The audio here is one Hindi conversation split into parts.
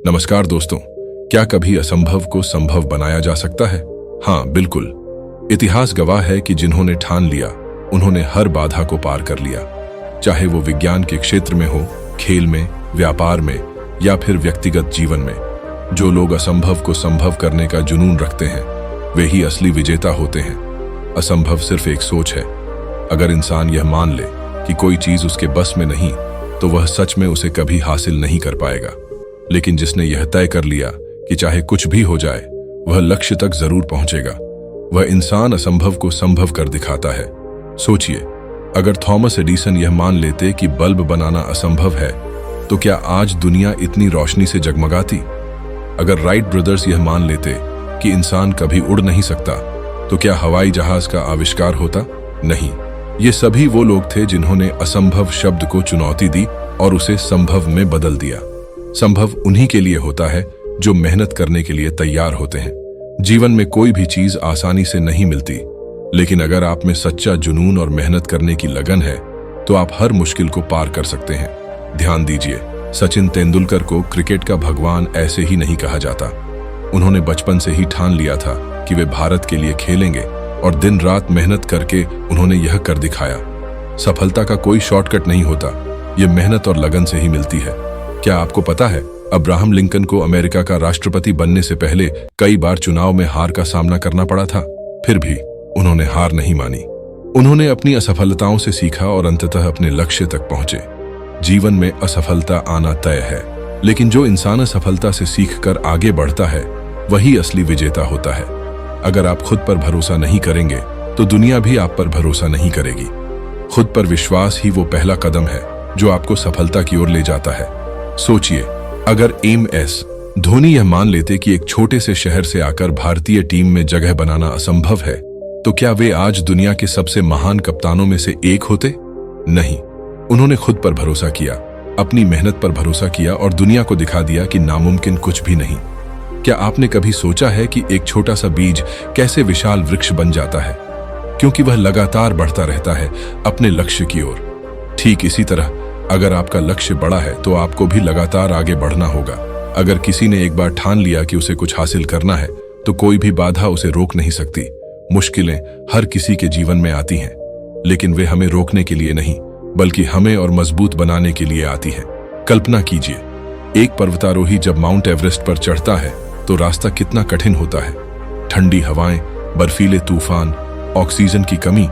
नमस्कार दोस्तों, क्या कभी असंभव को संभव बनाया जा सकता है? हाँ, बिल्कुल। इतिहास गवाह है कि जिन्होंने ठान लिया, उन्होंने हर बाधा को पार कर लिया। चाहे वो विज्ञान के क्षेत्र में हो, खेल में, व्यापार में या फिर व्यक्तिगत जीवन में। जो लोग असंभव को संभव करने का जुनून रखते हैं, वे ही असली विजेता होते हैं। असंभव सिर्फ एक सोच है। अगर इंसान यह मान ले कि कोई चीज उसके बस में नहीं, तो वह सच में उसे कभी हासिल नहीं कर पाएगा। लेकिन जिसने यह तय कर लिया कि चाहे कुछ भी हो जाए, वह लक्ष्य तक जरूर पहुंचेगा, वह इंसान असंभव को संभव कर दिखाता है। सोचिए, अगर थॉमस एडिसन यह मान लेते कि बल्ब बनाना असंभव है, तो क्या आज दुनिया इतनी रोशनी से जगमगाती? अगर राइट ब्रदर्स यह मान लेते कि इंसान कभी उड़ नहीं सकता, तो क्या हवाई जहाज का आविष्कार होता? नहीं। ये सभी वो लोग थे जिन्होंने असंभव शब्द को चुनौती दी और उसे संभव में बदल दिया। संभव उन्हीं के लिए होता है जो मेहनत करने के लिए तैयार होते हैं। जीवन में कोई भी चीज आसानी से नहीं मिलती, लेकिन अगर आप में सच्चा जुनून और मेहनत करने की लगन है, तो आप हर मुश्किल को पार कर सकते हैं। ध्यान दीजिए, सचिन तेंदुलकर को क्रिकेट का भगवान ऐसे ही नहीं कहा जाता। उन्होंने बचपन से ही ठान लिया था कि वे भारत के लिए खेलेंगे, और दिन रात मेहनत करके उन्होंने यह कर दिखाया। सफलता का कोई शॉर्टकट नहीं होता, यह मेहनत और लगन से ही मिलती है। क्या आपको पता है, अब्राहम लिंकन को अमेरिका का राष्ट्रपति बनने से पहले कई बार चुनाव में हार का सामना करना पड़ा था, फिर भी उन्होंने हार नहीं मानी। उन्होंने अपनी असफलताओं से सीखा और अंततः अपने लक्ष्य तक पहुंचे। जीवन में असफलता आना तय है, लेकिन जो इंसान असफलता से सीखकर आगे बढ़ता है, वही असली विजेता होता है। अगर आप खुद पर भरोसा नहीं करेंगे, तो दुनिया भी आप पर भरोसा नहीं करेगी। खुद पर विश्वास ही वो पहला कदम है जो आपको सफलता की ओर ले जाता है। सोचिए, अगर MS धोनी यह मान लेते कि एक छोटे से शहर से आकर भारतीय टीम में जगह बनाना असंभव है, तो क्या वे आज दुनिया के सबसे महान कप्तानों में से एक होते? नहीं। उन्होंने खुद पर भरोसा किया, अपनी मेहनत पर भरोसा किया और दुनिया को दिखा दिया कि नामुमकिन कुछ भी नहीं। क्या आपने कभी सोचा है कि एक छोटा सा बीज कैसे विशाल वृक्ष बन जाता है? क्योंकि वह लगातार बढ़ता रहता है अपने लक्ष्य की ओर। ठीक इसी तरह, अगर आपका लक्ष्य बड़ा है, तो आपको भी लगातार आगे बढ़ना होगा। अगर किसी ने एक बार ठान लिया कि उसे कुछ हासिल करना है, तो कोई भी बाधा उसे रोक नहीं सकती। मुश्किलें हर किसी के जीवन में आती हैं, लेकिन वे हमें रोकने के लिए नहीं, बल्कि हमें और मजबूत बनाने के लिए आती हैं। कल्पना कीजिए, एक पर्वतारोही जब माउंट एवरेस्ट पर चढ़ता है, तो रास्ता कितना कठिन होता है। ठंडी हवाएं, बर्फीले तूफान, ऑक्सीजन की कमी।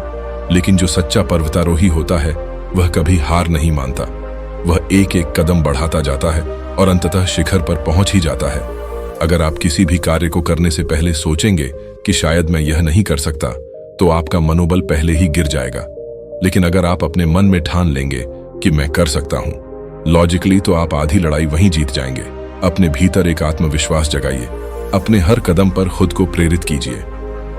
लेकिन जो सच्चा पर्वतारोही होता है, वह कभी हार नहीं मानता। वह एक एक कदम बढ़ाता जाता है और अंततः शिखर पर पहुंच ही जाता है। अगर आप किसी भी कार्य को करने से पहले सोचेंगे कि शायद मैं यह नहीं कर सकता, तो आपका मनोबल पहले ही गिर जाएगा। लेकिन अगर आप अपने मन में ठान लेंगे कि मैं कर सकता हूं, लॉजिकली तो आप आधी लड़ाई वहीं जीत जाएंगे। अपने भीतर एक आत्मविश्वास जगाइए, अपने हर कदम पर खुद को प्रेरित कीजिए।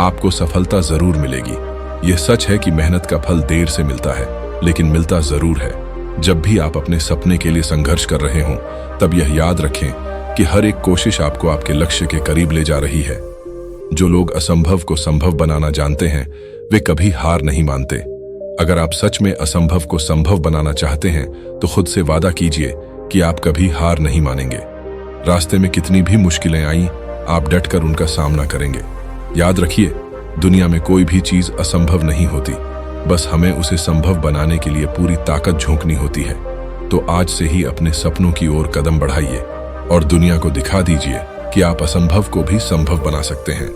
आपको सफलता जरूर मिलेगी। यह सच है कि मेहनत का फल देर से मिलता है, लेकिन मिलता जरूर है। जब भी आप अपने सपने के लिए संघर्ष कर रहे हों, तब यह याद रखें कि हर एक कोशिश आपको आपके लक्ष्य के करीब ले जा रही है। जो लोग असंभव को संभव बनाना जानते हैं, वे कभी हार नहीं मानते। अगर आप सच में असंभव को संभव बनाना चाहते हैं, तो खुद से वादा कीजिए कि आप कभी हार नहीं मानेंगे। रास्ते में कितनी भी मुश्किलें आईं, आप डटकर उनका सामना करेंगे। याद रखिए, दुनिया में कोई भी चीज असंभव नहीं होती, बस हमें उसे संभव बनाने के लिए पूरी ताकत झोंकनी होती है। तो आज से ही अपने सपनों की ओर कदम बढ़ाइए और दुनिया को दिखा दीजिए कि आप असंभव को भी संभव बना सकते हैं।